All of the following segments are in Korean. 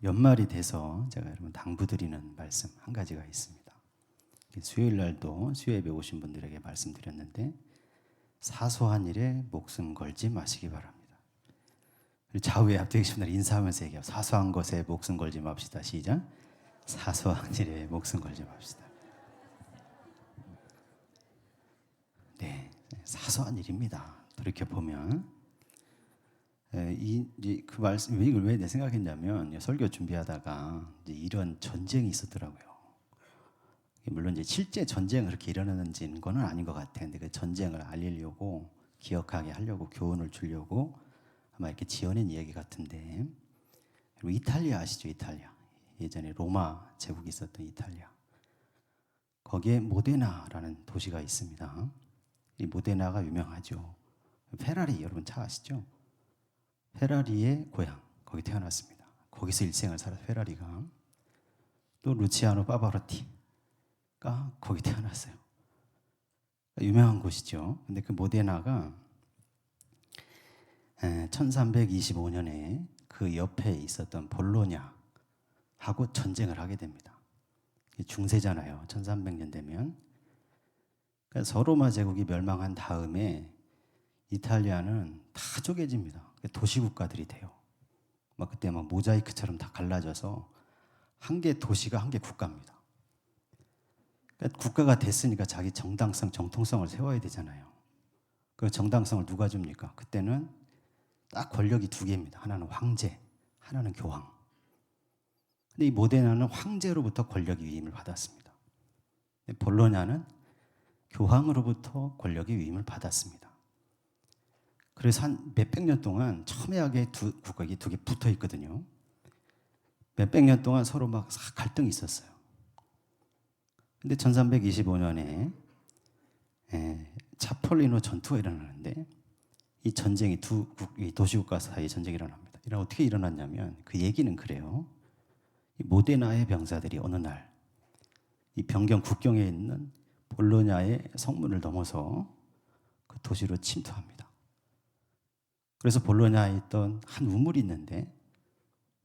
연말이 돼서 제가 여러분 당부드리는 말씀 한 가지가 있습니다. 수요일 날도 수요예배 오신 분들에게 말씀드렸는데 사소한 일에 목숨 걸지 마시기 바랍니다. 좌우에 앞에 계신 분들 인사하면서 얘기해요. 사소한 것에 목숨 걸지 맙시다. 시작. 사소한 일에 목숨 걸지 맙시다. 네, 사소한 일입니다. 돌이켜보면 그 말씀 이걸 왜 내 생각했냐면 설교 준비하다가 이제 이런 전쟁이 있었더라고요. 물론 이제 실제 전쟁이 그렇게 일어나는지는 거는 아닌 것 같아요. 근데 그 전쟁을 알리려고 기억하게 하려고 교훈을 주려고 아마 이렇게 지어낸 이야기 같은데, 그리고 이탈리아 아시죠? 이탈리아 예전에 로마 제국이 있었던 이탈리아, 거기에 모데나라는 도시가 있습니다. 이 모데나가 유명하죠. 페라리 여러분 차 아시죠? 페라리의 고향, 거기 태어났습니다. 거기서 일생을 살았어요. 페라리가. 또 루치아노 파바로티가 거기 태어났어요. 유명한 곳이죠. 근데 그 모데나가 1325년에 그 옆에 있었던 볼로냐하고 전쟁을 하게 됩니다. 중세잖아요. 1300년 되면. 그러니까 서로마 제국이 멸망한 다음에 이탈리아는 다 쪼개집니다. 도시국가들이 돼요. 막 그때 막 모자이크처럼 다 갈라져서 한 개 도시가 한 개 국가입니다. 그러니까 국가가 됐으니까 자기 정당성, 정통성을 세워야 되잖아요. 그 정당성을 누가 줍니까? 그때는 딱 권력이 두 개입니다. 하나는 황제, 하나는 교황. 근데 이 모데나는 황제로부터 권력의 위임을 받았습니다. 볼로냐는 교황으로부터 권력의 위임을 받았습니다. 그래서 한 몇백 년 동안 첨예하게 두 국가가 두 개 붙어 있거든요. 몇백 년 동안 서로 막 갈등이 있었어요. 근데 1325년에 차폴리노 전투가 일어나는데 이 전쟁이 이 도시국가 사이에 전쟁이 일어납니다. 이런 어떻게 일어났냐면 그 얘기는 그래요. 이 모데나의 병사들이 어느 날 이 변경 국경에 있는 볼로냐의 성문을 넘어서 그 도시로 침투합니다. 그래서 볼로냐에 있던 한 우물이 있는데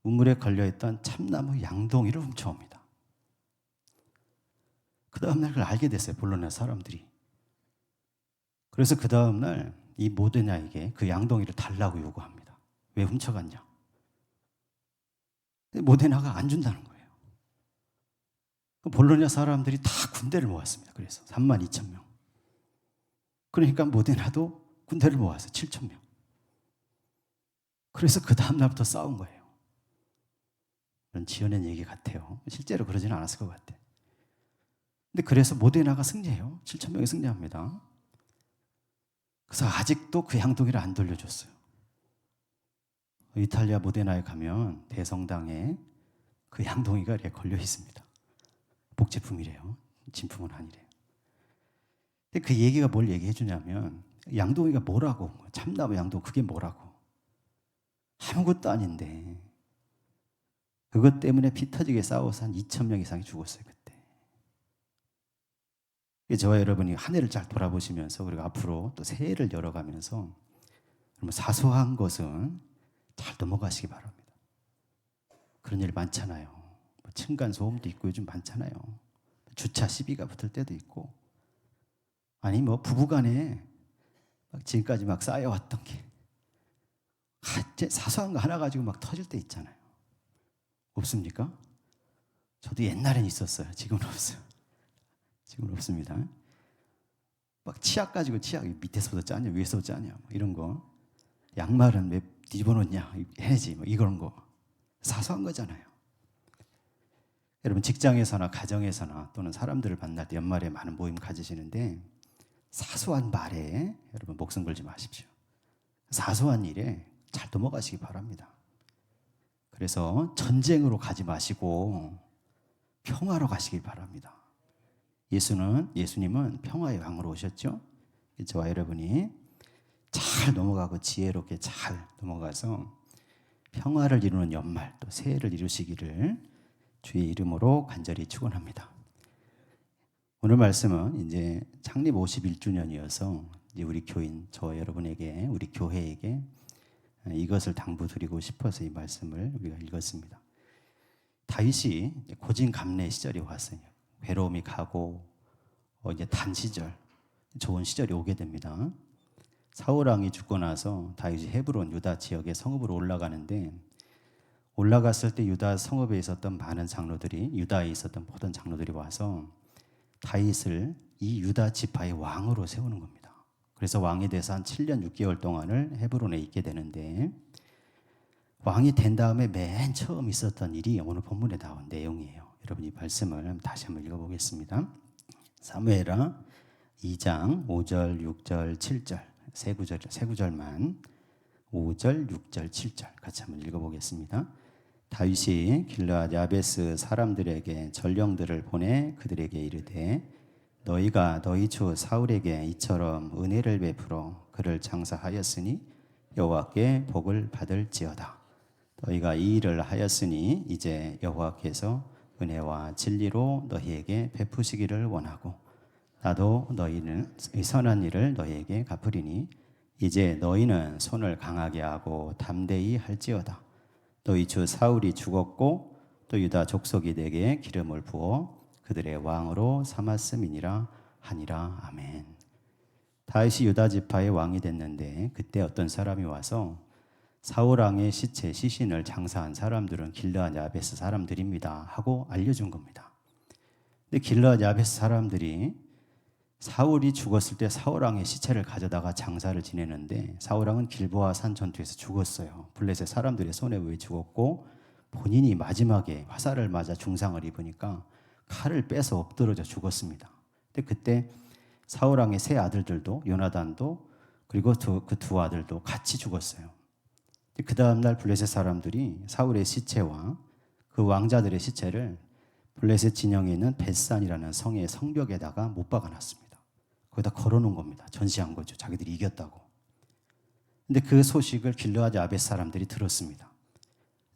우물에 걸려있던 참나무 양동이를 훔쳐옵니다. 그 다음날 그걸 알게 됐어요. 볼로냐 사람들이. 그래서 그 다음날 이 모데나에게 그 양동이를 달라고 요구합니다. 왜 훔쳐갔냐? 근데 모데나가 안 준다는 거예요. 볼로냐 사람들이 다 군대를 모았습니다. 그래서 32,000명. 그러니까 모데나도 군대를 모아서 7,000명. 그래서 그 다음날부터 싸운 거예요. 그런 지어낸 얘기 같아요. 실제로 그러지는 않았을 것 같아요. 근데 그래서 모데나가 승리해요. 7,000명이 승리합니다. 그래서 아직도 그 양동이를 안 돌려줬어요. 이탈리아 모데나에 가면 대성당에 그 양동이가 이렇게 걸려 있습니다. 복제품이래요. 진품은 아니래요. 근데 그 얘기가 뭘 얘기해 주냐면 양동이가 뭐라고, 참나무 양동 그게 뭐라고. 아무것도 아닌데 그것 때문에 피 터지게 싸워서 한 2,000명 이상이 죽었어요. 그때. 저와 여러분이 한 해를 잘 돌아보시면서 그리고 앞으로 또 새해를 열어가면서 사소한 것은 잘 넘어가시기 바랍니다. 그런 일 많잖아요. 층간소음도 있고 요즘 많잖아요. 주차 시비가 붙을 때도 있고, 아니 부부간에 지금까지 막 쌓여왔던 게 사소한 거 하나 가지고 막 터질 때 있잖아요. 없습니까? 저도 옛날엔 있었어요. 지금은 없어요. 지금은 없습니다. 막 치약 가지고 치약 밑에서부터 짜냐 위에서부터 짜냐 이런 거, 양말은 왜 뒤집어 놓냐 해야지 이런 거 사소한 거잖아요. 여러분 직장에서나 가정에서나 또는 사람들을 만날 때 연말에 많은 모임 가지시는데 사소한 말에 여러분 목숨 걸지 마십시오. 사소한 일에 잘 넘어가시기 바랍니다. 그래서 전쟁으로 가지 마시고 평화로 가시길 바랍니다. 예수님은 평화의 왕으로 오셨죠. 저와 여러분이 잘 넘어가고 지혜롭게 잘 넘어가서 평화를 이루는 연말 또 새해를 이루시기를 주의 이름으로 간절히 축원합니다. 오늘 말씀은 이제 창립 51주년이어서 이제 우리 교인 저와 여러분에게 우리 교회에게 이것을 당부드리고 싶어서 이 말씀을 우리가 읽었습니다. 다윗이 고진감래 시절이 왔어요. 괴로움이 가고 이제 단 시절, 좋은 시절이 오게 됩니다. 사울 왕이 죽고 나서 다윗이 헤브론 유다 지역의 성읍으로 올라가는데, 올라갔을 때 유다 성읍에 있었던 많은 장로들이, 유다에 있었던 모든 장로들이 와서 다윗을 이 유다 지파의 왕으로 세우는 겁니다. 그래서 왕이 돼서 한 7년 6개월 동안을 헤브론에 있게 되는데, 왕이 된 다음에 맨 처음 있었던 일이 오늘 본문에 나온 내용이에요. 여러분 이 말씀을 다시 한번 읽어보겠습니다. 사무엘하 2장 5절, 6절, 7절 세 구절만 5절, 6절, 7절 같이 한번 읽어보겠습니다. 다윗이 길르앗 야베스 사람들에게 전령들을 보내 그들에게 이르되 너희가 너희 주 사울에게 이처럼 은혜를 베풀어 그를 장사하였으니 여호와께 복을 받을지어다. 너희가 이 일을 하였으니 이제 여호와께서 은혜와 진리로 너희에게 베푸시기를 원하고 나도 너희는 이 선한 일을 너희에게 갚으리니 이제 너희는 손을 강하게 하고 담대히 할지어다. 너희 주 사울이 죽었고 또 유다 족속이 내게 기름을 부어 그들의 왕으로 삼았음이니라 하니라. 아멘. 다윗이 유다 지파의 왕이 됐는데 그때 어떤 사람이 와서 사울 왕의 시신을 장사한 사람들은 길르앗 야베스 사람들입니다 하고 알려준 겁니다. 근데 길르앗 야베스 사람들이 사울이 죽었을 때 사울 왕의 시체를 가져다가 장사를 지내는데, 사울 왕은 길보아 산 전투에서 죽었어요. 블레셋 사람들의 손에 의해 죽었고 본인이 마지막에 화살을 맞아 중상을 입으니까 칼을 빼서 엎드러져 죽었습니다. 근데 그때 사울 왕의 세 아들들도, 요나단도 그리고 그 두 아들도 같이 죽었어요. 그 다음날 블레셋 사람들이 사울의 시체와 그 왕자들의 시체를 블레셋 진영에 있는 벳산이라는 성의 성벽에다가 못 박아놨습니다. 거기다 걸어놓은 겁니다. 전시한 거죠. 자기들이 이겼다고. 근데 그 소식을 길르앗 야베스 사람들이 들었습니다.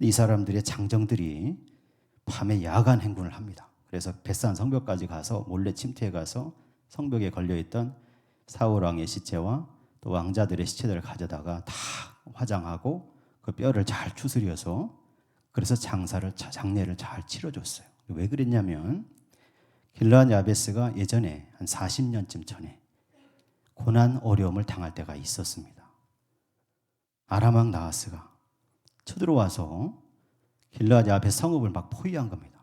이 사람들의 장정들이 밤에 야간 행군을 합니다. 그래서 벳산 성벽까지 가서 몰래 침투해 가서 성벽에 걸려있던 사울 왕의 시체와 또 왕자들의 시체들을 가져다가 다 화장하고 그 뼈를 잘 추스려서 그래서 장례를 잘 치러줬어요. 왜 그랬냐면 길르앗 야베스가 예전에 한 40년쯤 전에 고난 어려움을 당할 때가 있었습니다. 아람 왕 나하스가 쳐들어와서 길르앗 야베스 성읍을 막 포위한 겁니다.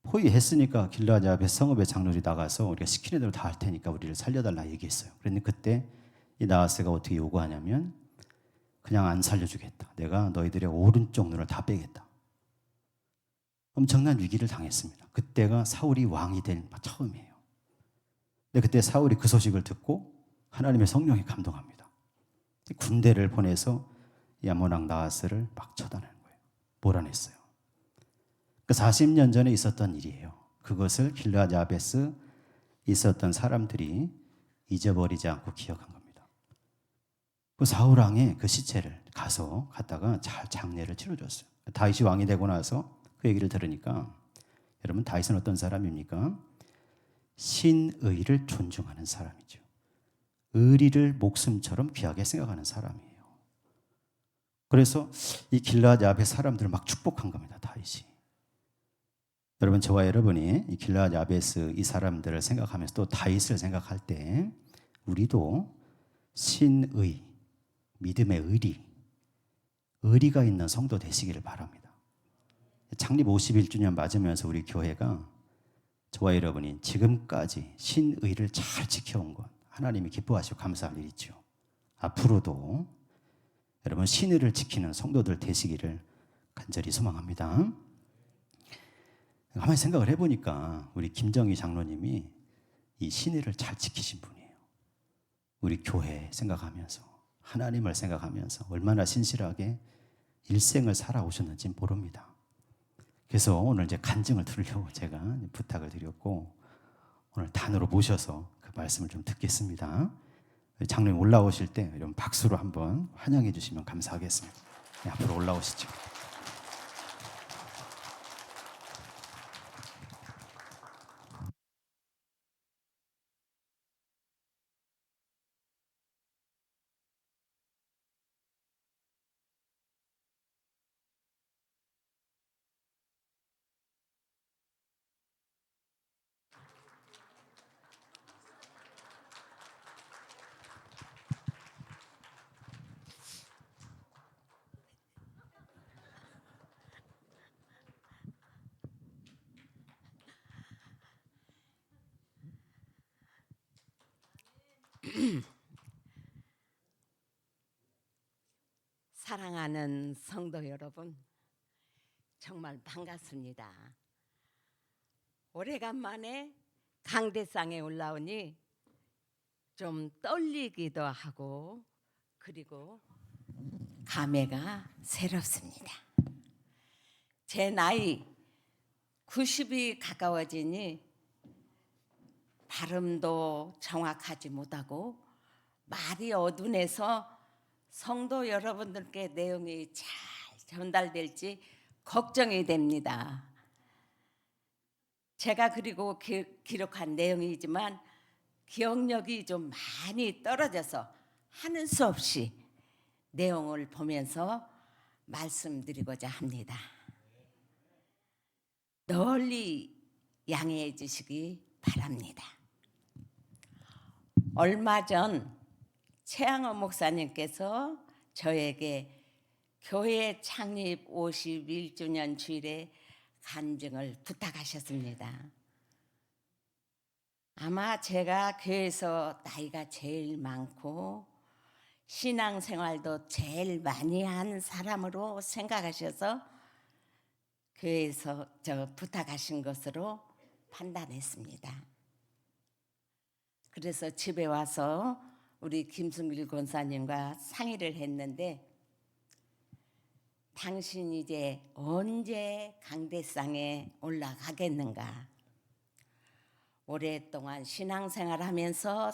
포위했으니까 길르앗 야베스 성읍의 장로들이 나가서 우리가 시키는 대로 다 할 테니까 우리를 살려달라 얘기했어요. 그런데 그때 이 나하스가 어떻게 요구하냐면 그냥 안 살려주겠다. 내가 너희들의 오른쪽 눈을 다 빼겠다. 엄청난 위기를 당했습니다. 그때가 사울이 왕이 된 처음이에요. 근데 그때 사울이 그 소식을 듣고 하나님의 성령에 감동합니다. 군대를 보내서 이 아몬 왕 나하스를 막 처단하는 거예요. 몰아냈어요. 그 40년 전에 있었던 일이에요. 그것을 길르앗 야베스 있었던 사람들이 잊어버리지 않고 기억한 겁니다. 그 사울 왕의 그 시체를 갖다가 잘 장례를 치러줬어요. 다윗이 왕이 되고 나서 그 얘기를 들으니까, 여러분 다윗은 어떤 사람입니까? 신의를 존중하는 사람이죠. 의리를 목숨처럼 귀하게 생각하는 사람이에요. 그래서 이 길르앗 야베스 사람들을 막 축복한 겁니다. 다윗이. 여러분 저와 여러분이 이 길르앗 야베스 이 사람들을 생각하면서 또 다윗을 생각할 때 우리도 신의, 믿음의 의리가 있는 성도 되시기를 바랍니다. 창립 51주년 맞으면서 우리 교회가, 저와 여러분이 지금까지 신의를 잘 지켜온 것 하나님이 기뻐하시고 감사할 일이죠. 앞으로도 여러분 신의를 지키는 성도들 되시기를 간절히 소망합니다. 가만히 생각을 해보니까 우리 김정희 장로님이 이 신의를 잘 지키신 분이에요. 우리 교회 생각하면서, 하나님을 생각하면서 얼마나 신실하게 일생을 살아오셨는지 모릅니다. 그래서 오늘 이제 간증을 들으려고 제가 부탁을 드렸고, 오늘 단으로 모셔서 그 말씀을 좀 듣겠습니다. 장로님 올라오실 때 여러분 박수로 한번 환영해 주시면 감사하겠습니다. 네, 앞으로 올라오시죠. 사랑하는 성도 여러분, 정말 반갑습니다. 오래간만에 강대상에 올라오니 좀 떨리기도 하고 그리고 감회가 새롭습니다. 제 나이 90이 가까워지니 발음도 정확하지 못하고 말이 어둔해서 성도 여러분들께 내용이 잘 전달될지 걱정이 됩니다. 제가 그리고 기록한 내용이지만 기억력이 좀 많이 떨어져서 하는 수 없이 내용을 보면서 말씀드리고자 합니다. 널리 양해해 주시기 바랍니다. 얼마 전 최양호 목사님께서 저에게 교회 창립 51주년 주일에 간증을 부탁하셨습니다. 아마 제가 교회에서 나이가 제일 많고 신앙생활도 제일 많이 한 사람으로 생각하셔서 교회에서 부탁하신 것으로 판단했습니다. 그래서 집에 와서 우리 김승길 권사님과 상의를 했는데, 당신 이제 언제 강대상에 올라가겠는가? 오랫동안 신앙생활하면서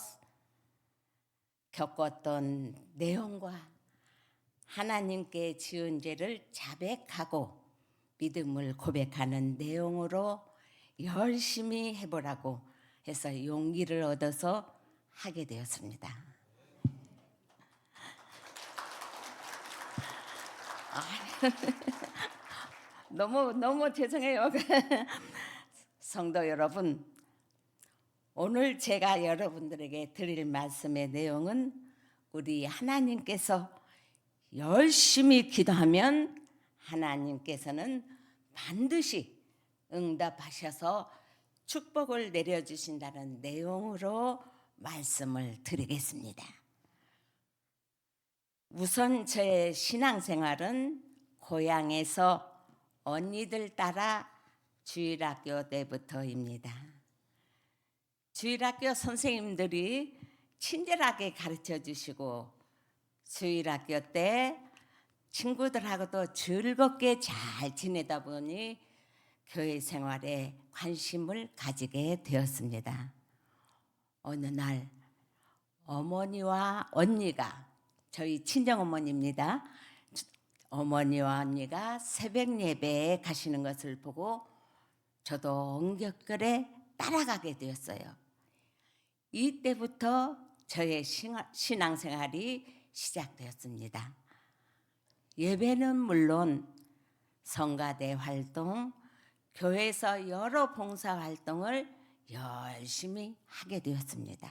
겪었던 내용과 하나님께 지은 죄를 자백하고 믿음을 고백하는 내용으로 열심히 해보라고 해서 용기를 얻어서 하게 되었습니다. 너무 죄송해요. 성도 여러분, 오늘 제가 여러분들에게 드릴 말씀의 내용은 우리 하나님께서 열심히 기도하면 하나님께서는 반드시 응답하셔서 축복을 내려주신다는 내용으로 말씀을 드리겠습니다. 우선 제 신앙생활은 고향에서 언니들 따라 주일학교 때부터입니다. 주일학교 선생님들이 친절하게 가르쳐 주시고 주일학교 때 친구들하고도 즐겁게 잘 지내다 보니 교회 생활에 관심을 가지게 되었습니다. 어느 날 어머니와 언니가, 저희 친정어머니입니다. 어머니와 언니가 새벽 예배에 가시는 것을 보고 저도 엉겹결에 따라가게 되었어요. 이때부터 저의 신앙생활이 시작되었습니다. 예배는 물론 성가대 활동, 교회에서 여러 봉사활동을 열심히 하게 되었습니다.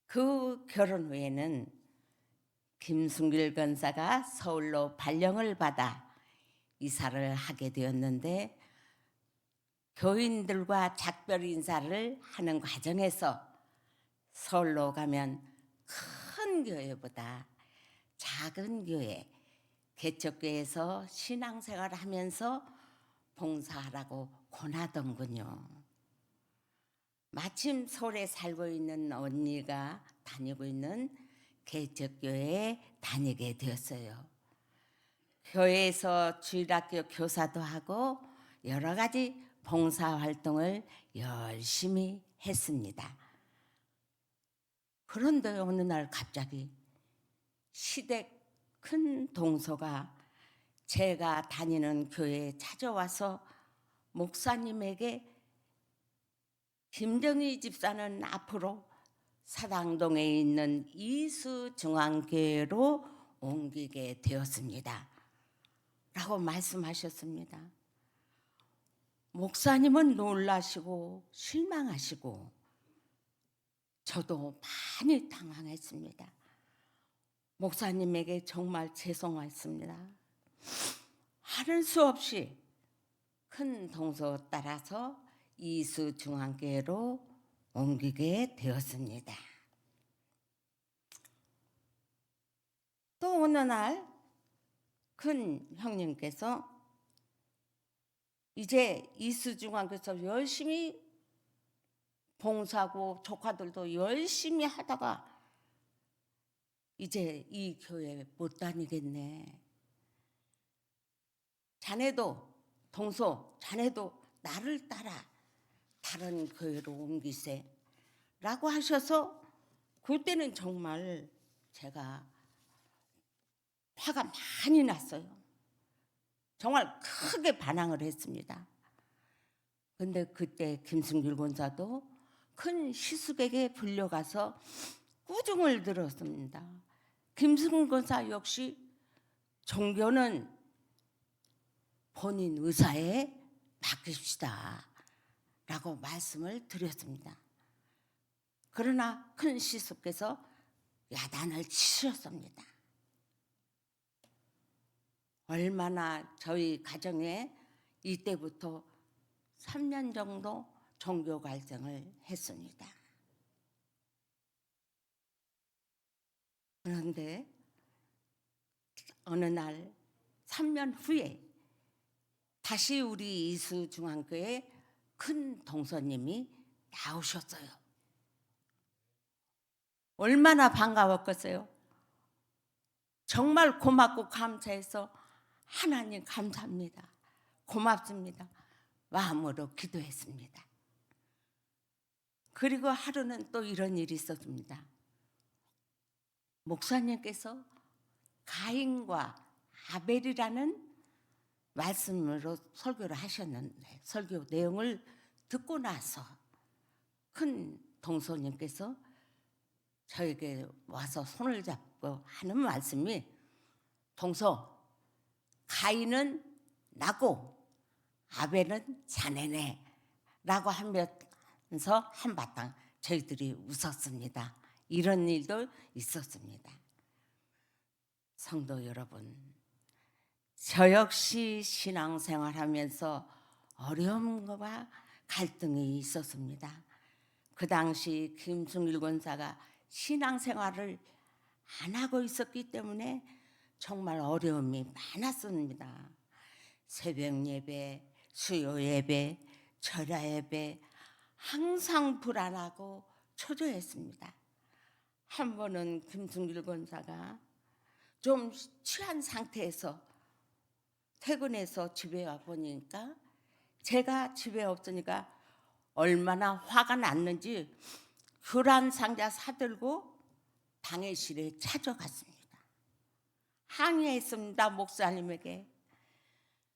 그 결혼 후에는 김순길 권사가 서울로 발령을 받아 이사를 하게 되었는데, 교인들과 작별 인사를 하는 과정에서 서울로 가면 큰 교회보다 작은 교회, 개척교회에서 신앙생활을 하면서 봉사하라고 권하던군요. 마침 서울에 살고 있는 언니가 다니고 있는 개척교회에 다니게 되었어요. 교회에서 주일학교 교사도 하고 여러 가지 봉사활동을 열심히 했습니다. 그런데 어느 날 갑자기 시댁 큰 동서가 제가 다니는 교회에 찾아와서 목사님에게 김정희 집사는 앞으로 사당동에 있는 이수중앙교회로 옮기게 되었습니다 라고 말씀하셨습니다. 목사님은 놀라시고 실망하시고 저도 많이 당황했습니다. 목사님에게 정말 죄송했습니다. 하는 수 없이 큰 동서 따라서 이수중앙교회로 옮기게 되었습니다. 또 어느 날 큰 형님께서 이제 이수중앙교에서 열심히 봉사하고 조카들도 열심히 하다가 이제 이 교회 못 다니겠네. 자네도 동서 자네도 나를 따라 다른 교회로 옮기세 라고 하셔서 그때는 정말 제가 화가 많이 났어요. 정말 크게 반항을 했습니다. 근데 그때 김승길 권사도 큰 시숙에게 불려가서 꾸중을 들었습니다. 김승길 권사 역시 종교는 본인 의사에 맡깁시다 라고 말씀을 드렸습니다. 그러나 큰 시숙께서 야단을 치셨습니다. 얼마나 저희 가정에 이때부터 3년 정도 종교 갈등을 했습니다. 그런데 어느 날 3년 후에 다시 우리 이수중앙교회 큰 동서님이 나오셨어요. 얼마나 반가웠겠어요. 정말 고맙고 감사해서 하나님 감사합니다. 고맙습니다. 마음으로 기도했습니다. 그리고 하루는 또 이런 일이 있었습니다. 목사님께서 가인과 아벨이라는 말씀으로 설교를 하셨는데 설교 내용을 듣고 나서 큰 동서님께서 저에게 와서 손을 잡고 하는 말씀이 동서 가인은 나고 아벨은 자네네 라고 하면서 한바탕 저희들이 웃었습니다. 이런 일도 있었습니다. 성도 여러분, 저 역시 신앙생활하면서 어려움과 갈등이 있었습니다. 그 당시 김승일 권사가 신앙생활을 안 하고 있었기 때문에 정말 어려움이 많았습니다. 새벽 예배, 수요 예배, 절야 예배 항상 불안하고 초조했습니다. 한 번은 김승길 권사가 좀 취한 상태에서 퇴근해서 집에 와 보니까 제가 집에 없으니까 얼마나 화가 났는지 교란 상자 사들고 당회실에 찾아갔습니다. 항의했습니다. 목사님에게.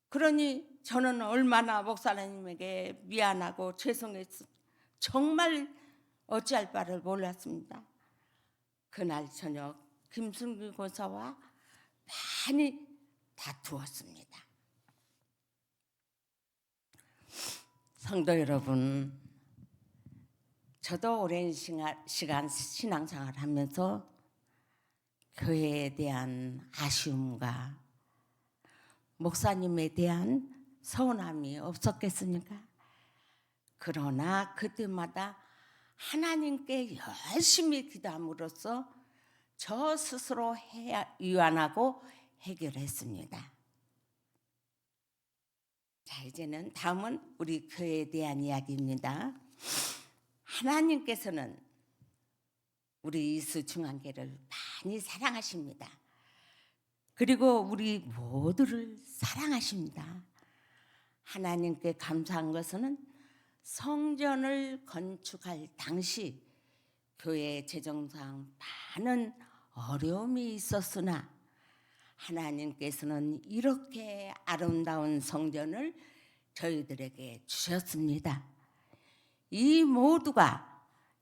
그러니 저는 얼마나 목사님에게 미안하고 죄송했습니다. 정말 어찌할 바를 몰랐습니다. 그날 저녁 김승길 권사와 많이 다투었습니다. 성도 여러분, 저도 오랜 시간 신앙생활을 하면서 교회에 대한 아쉬움과 목사님에 대한 서운함이 없었겠습니까? 그러나 그때마다 하나님께 열심히 기도함으로써 저 스스로 위안하고 해결했습니다. 자, 이제는 다음은 우리 교회에 대한 이야기입니다. 하나님께서는 우리 이수중앙교회를 많이 사랑하십니다. 그리고 우리 모두를 사랑하십니다. 하나님께 감사한 것은 성전을 건축할 당시 교회 재정상 많은 어려움이 있었으나 하나님께서는 이렇게 아름다운 성전을 저희들에게 주셨습니다. 이 모두가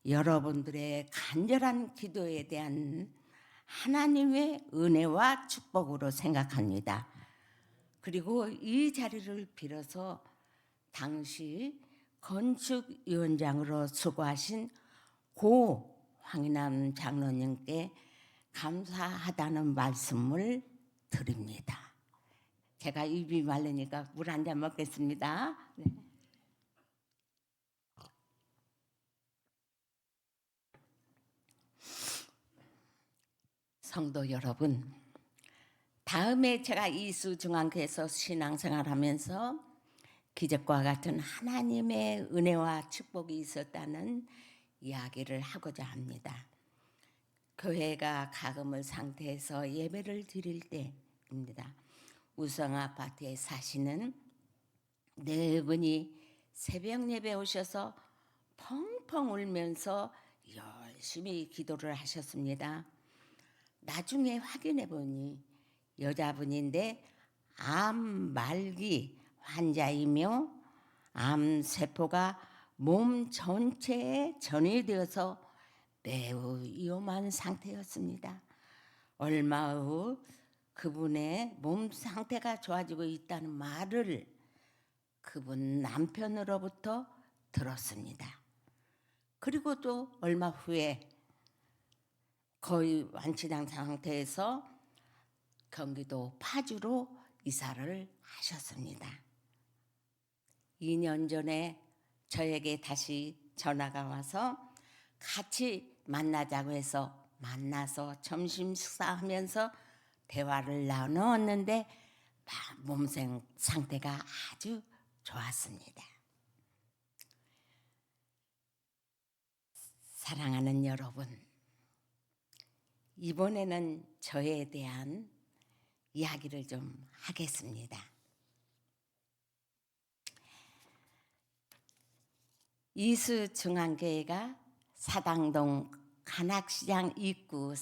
여러분들의 간절한 기도에 대한 하나님의 은혜와 축복으로 생각합니다. 그리고 이 자리를 빌어서 당시 건축위원장으로 수고하신 고 황인남 장로님께 감사하다는 말씀을 드립니다. 제가 입이 마르니까 물 한 잔 먹겠습니다. 네. 성도 여러분, 다음에 제가 이수중앙교에서 신앙생활하면서 기적과 같은 하나님의 은혜와 축복이 있었다는 이야기를 하고자 합니다. 교회가 가금을 상태에서 예배를 드릴 때입니다. 우성 아파트에 사시는 네 분이 새벽 예배 오셔서 펑펑 울면서 열심히 기도를 하셨습니다. 나중에 확인해 보니 여자분인데 암 말기 환자이며 암 세포가 몸 전체에 전이되어서 매우 위험한 상태였습니다. 얼마 후 그분의 몸 상태가 좋아지고 있다는 말을 그분 남편으로부터 들었습니다. 그리고 또 얼마 후에 거의 완치된 상태에서 경기도 파주로 이사를 하셨습니다. 2년 전에 저에게 다시 전화가 와서 같이 만나자고 해서 만나서 점심 식사하면서 대화를 나누었는데 몸 상태가 아주 좋았습니다. 사랑하는 여러분, 이번에는 저에 대한 이야기를 좀 하겠습니다. 이수중앙교회가 사당동 관악시장 입구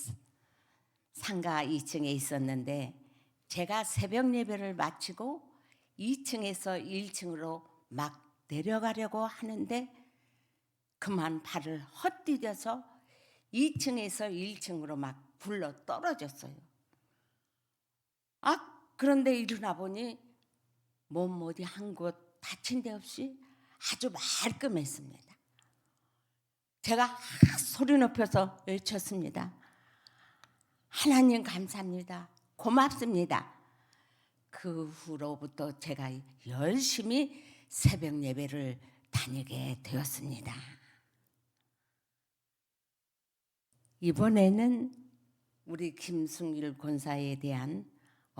상가 2층에 있었는데 제가 새벽 예배를 마치고 2층에서 1층으로 막 내려가려고 하는데 그만 발을 헛디뎌서 2층에서 1층으로 막 굴러 떨어졌어요. 그런데 일어나 보니 몸 어디 한 곳 다친 데 없이 아주 말끔했습니다. 제가 소리 높여서 외쳤습니다. 하나님 감사합니다. 고맙습니다. 그 후로부터 제가 열심히 새벽 예배를 다니게 되었습니다. 이번에는 우리 김승길 권사에 대한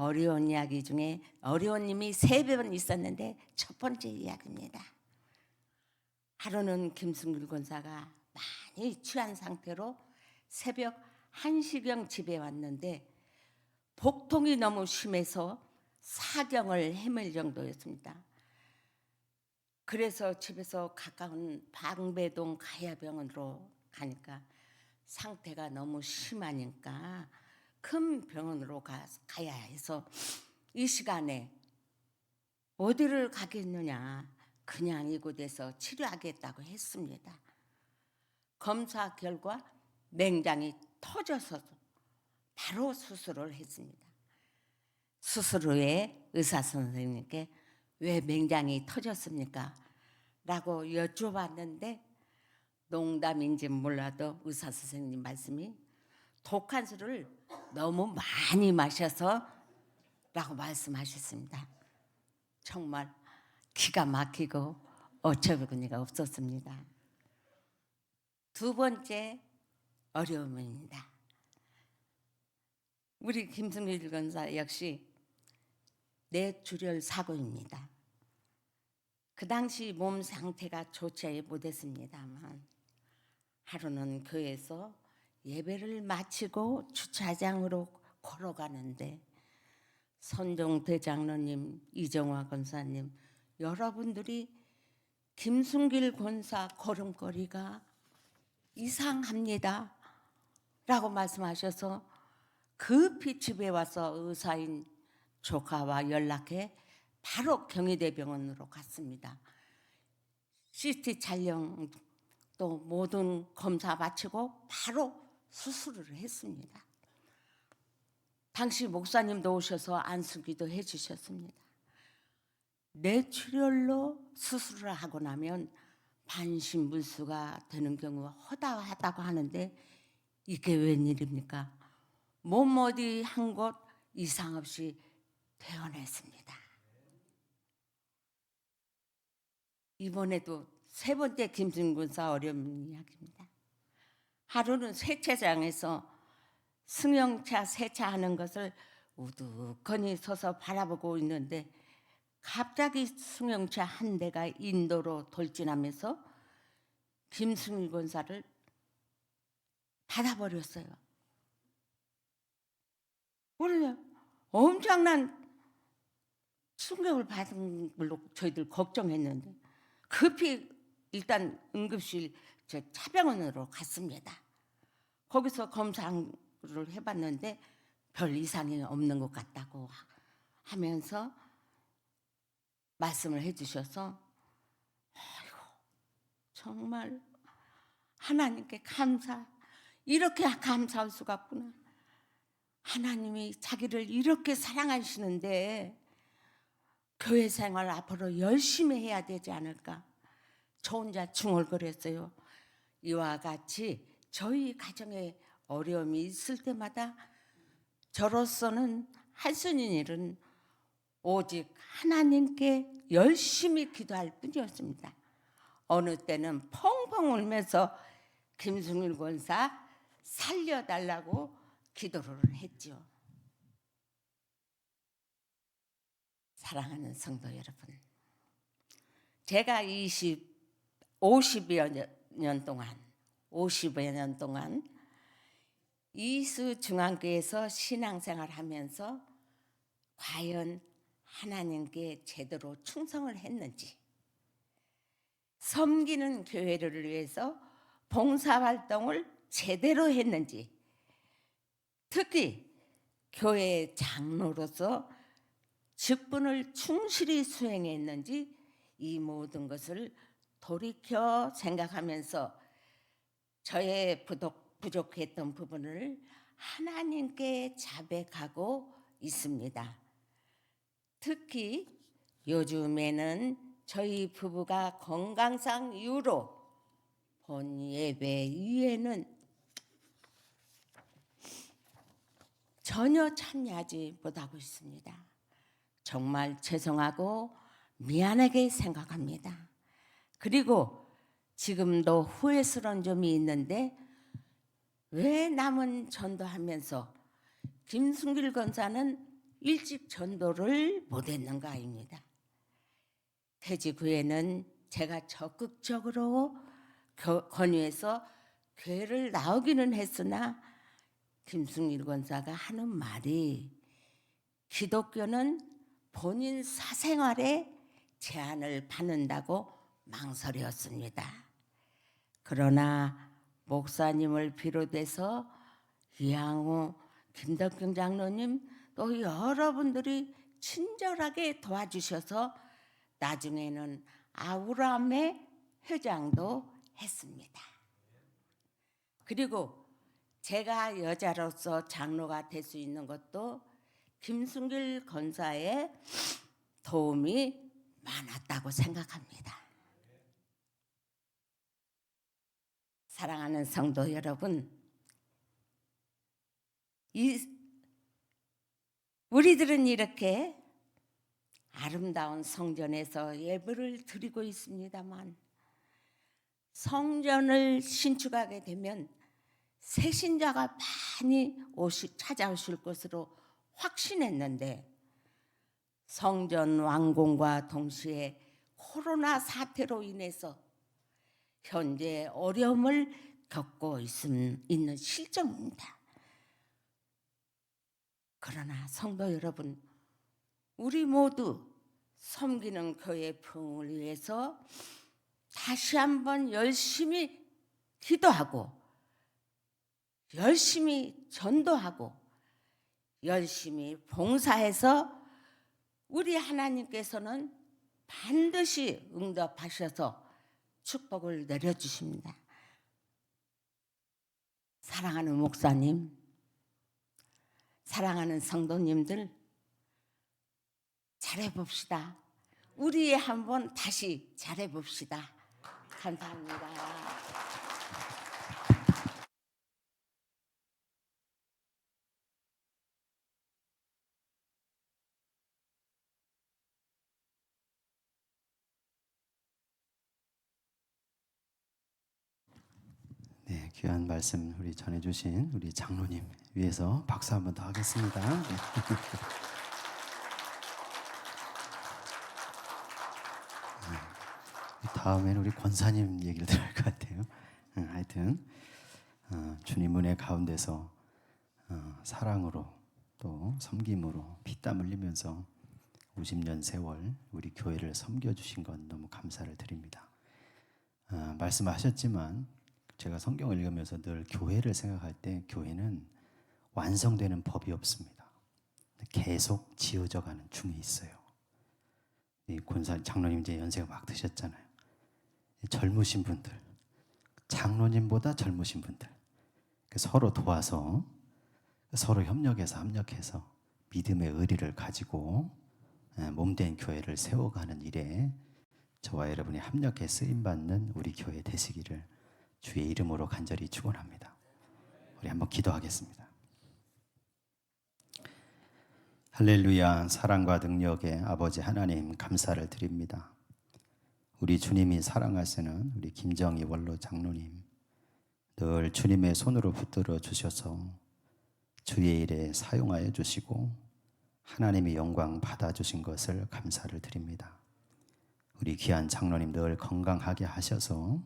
어려운 이야기 중에 어려운 님이 3번 있었는데 첫 번째 이야기입니다. 하루는 김승길 권사가 많이 취한 상태로 새벽 1시경 집에 왔는데 복통이 너무 심해서 사경을 헤맬 정도였습니다. 그래서 집에서 가까운 방배동 가야병원으로 가니까 상태가 너무 심하니까 큰 병원으로 가야 해서 이 시간에 어디를 가겠느냐, 그냥 이곳에서 치료하겠다고 했습니다. 검사 결과 맹장이 터져서 바로 수술을 했습니다. 수술 후에 의사 선생님께 왜 맹장이 터졌습니까? 라고 여쭤봤는데 농담인지 몰라도 의사 선생님 말씀이 독한 술을 너무 많이 마셔서 라고 말씀하셨습니다. 정말 기가 막히고 어처구니가 없었습니다. 두 번째 어려움입니다. 우리 김승길 권사 역시 뇌출혈 사고입니다. 그 당시 몸 상태가 좋지 못했습니다만 하루는 교회에서 예배를 마치고 주차장으로 걸어가는데 선종대 장로님, 이정화 권사님, 여러분들이 김승길 권사 걸음걸이가 이상합니다 라고 말씀하셔서 급히 집에 와서 의사인 조카와 연락해 바로 경희대병원으로 갔습니다. CT 촬영 또 모든 검사 마치고 바로 수술을 했습니다. 당시 목사님도 오셔서 안수기도 해주셨습니다. 뇌출혈로 수술을 하고 나면 반신불수가 되는 경우가 허다하다고 하는데 이게 웬일입니까? 몸 어디 한 곳 이상 없이 퇴원했습니다. 이번에도 3번째 김승군사 어려운 이야기입니다. 하루는 세차장에서 승용차 세차하는 것을 우두커니 서서 바라보고 있는데 갑자기 승용차 한 대가 인도로 돌진하면서 김승일 권사를 닫아버렸어요. 우리 엄청난 충격을 받은 걸로 저희들 걱정했는데 급히 일단 응급실 차병원으로 갔습니다. 거기서 검사를 해봤는데 별 이상이 없는 것 같다고 하면서 말씀을 해주셔서 아이고 정말 하나님께 이렇게 감사할 수가 없구나. 하나님이 자기를 이렇게 사랑하시는데 교회 생활 앞으로 열심히 해야 되지 않을까. 저 혼자 중얼거렸어요. 이와 같이 저희 가정에 어려움이 있을 때마다 저로서는 할 수 있는 일은 오직 하나님께 열심히 기도할 뿐이었습니다. 어느 때는 펑펑 울면서 김승일 권사 살려달라고 기도를 했죠. 사랑하는 성도 여러분, 제가 50여 년 동안 이수 중앙교회에서 신앙생활 하면서 과연 하나님께 제대로 충성을 했는지, 섬기는 교회를 위해서 봉사활동을 제대로 했는지, 특히 교회 장로로서 직분을 충실히 수행했는지 이 모든 것을 돌이켜 생각하면서 저의 부족했던 부분을 하나님께 자백하고 있습니다. 특히 요즘에는 저희 부부가 건강상 이유로 본 예배 이후에는 전혀 참여하지 못하고 있습니다. 정말 죄송하고 미안하게 생각합니다. 그리고 지금도 후회스러운 점이 있는데 왜 남은 전도하면서 김승길 권사는 일찍 전도를 못했는가입니다. 퇴직 후에는 제가 적극적으로 권유해서 교회를 나오기는 했으나 김승일 권사가 하는 말이 기독교는 본인 사생활에 제한을 받는다고 망설였습니다. 그러나 목사님을 비롯해서 이양호, 김덕경 장로님 또 여러분들이 친절하게 도와주셔서 나중에는 아우람의 회장도 했습니다. 그리고 제가 여자로서 장로가 될 수 있는 것도 김승길 권사의 도움이 많았다고 생각합니다. 사랑하는 성도 여러분, 우리들은 이렇게 아름다운 성전에서 예배를 드리고 있습니다만 성전을 신축하게 되면 새신자가 많이 찾아오실 것으로 확신했는데 성전 완공과 동시에 코로나 사태로 인해서 현재 어려움을 겪고 있는 실정입니다. 그러나 성도 여러분, 우리 모두 섬기는 교회 부흥을 위해서 다시 한번 열심히 기도하고 열심히 전도하고 열심히 봉사해서 우리 하나님께서는 반드시 응답하셔서 축복을 내려주십니다. 사랑하는 목사님, 사랑하는 성도님들, 잘해봅시다. 우리 한번 다시 잘해봅시다. 감사합니다. 네, 귀한 말씀 우리 전해주신 우리 장로님 위해서 박수 한번 더 하겠습니다. 네. 다음에는 우리 권사님 얘기를 들을 것 같아요. 하여튼 주님 은혜 가운데서 사랑으로 또 섬김으로 피땀 흘리면서 50년 세월 우리 교회를 섬겨주신 건 너무 감사를 드립니다. 말씀하셨지만 제가 성경을 읽으면서 늘 교회를 생각할 때 교회는 완성되는 법이 없습니다. 계속 지어져 가는 중에 있어요. 이 권사 장로님 이제 연세가 막 드셨잖아요. 젊으신 분들, 장로님보다 젊으신 분들 서로 도와서 서로 협력해서 합력해서 믿음의 의리를 가지고 몸된 교회를 세워가는 일에 저와 여러분이 합력해 쓰임받는 우리 교회 되시기를 주의 이름으로 간절히 축원합니다. 우리 한번 기도하겠습니다. 할렐루야. 사랑과 능력의 아버지 하나님 감사를 드립니다. 우리 주님이 사랑하시는 우리 김정희 원로 장로님 늘 주님의 손으로 붙들어 주셔서 주의 일에 사용하여 주시고 하나님의 영광 받아주신 것을 감사를 드립니다. 우리 귀한 장로님 늘 건강하게 하셔서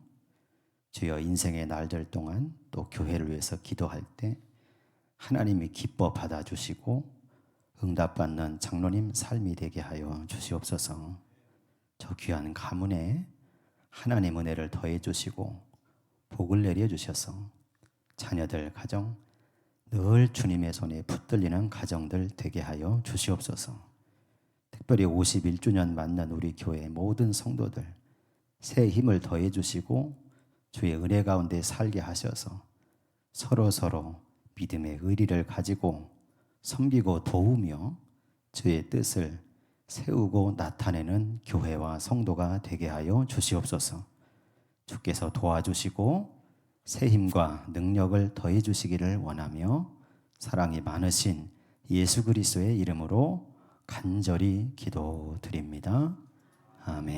주여 인생의 날들 동안 또 교회를 위해서 기도할 때 하나님이 기뻐 받아주시고 응답받는 장로님 삶이 되게 하여 주시옵소서. 저 귀한 가문에 하나님 은혜를 더해 주시고 복을 내려 주셔서 자녀들 가정 늘 주님의 손에 붙들리는 가정들 되게 하여 주시옵소서. 특별히 51주년 맞는 우리 교회 모든 성도들 새 힘을 더해 주시고 주의 은혜 가운데 살게 하셔서 서로 믿음의 의리를 가지고 섬기고 도우며 주의 뜻을 세우고 나타내는 교회와 성도가 되게 하여 주시옵소서. 주께서 도와주시고 새 힘과 능력을 더해 주시기를 원하며 사랑이 많으신 예수 그리스도의 이름으로 간절히 기도드립니다. 아멘.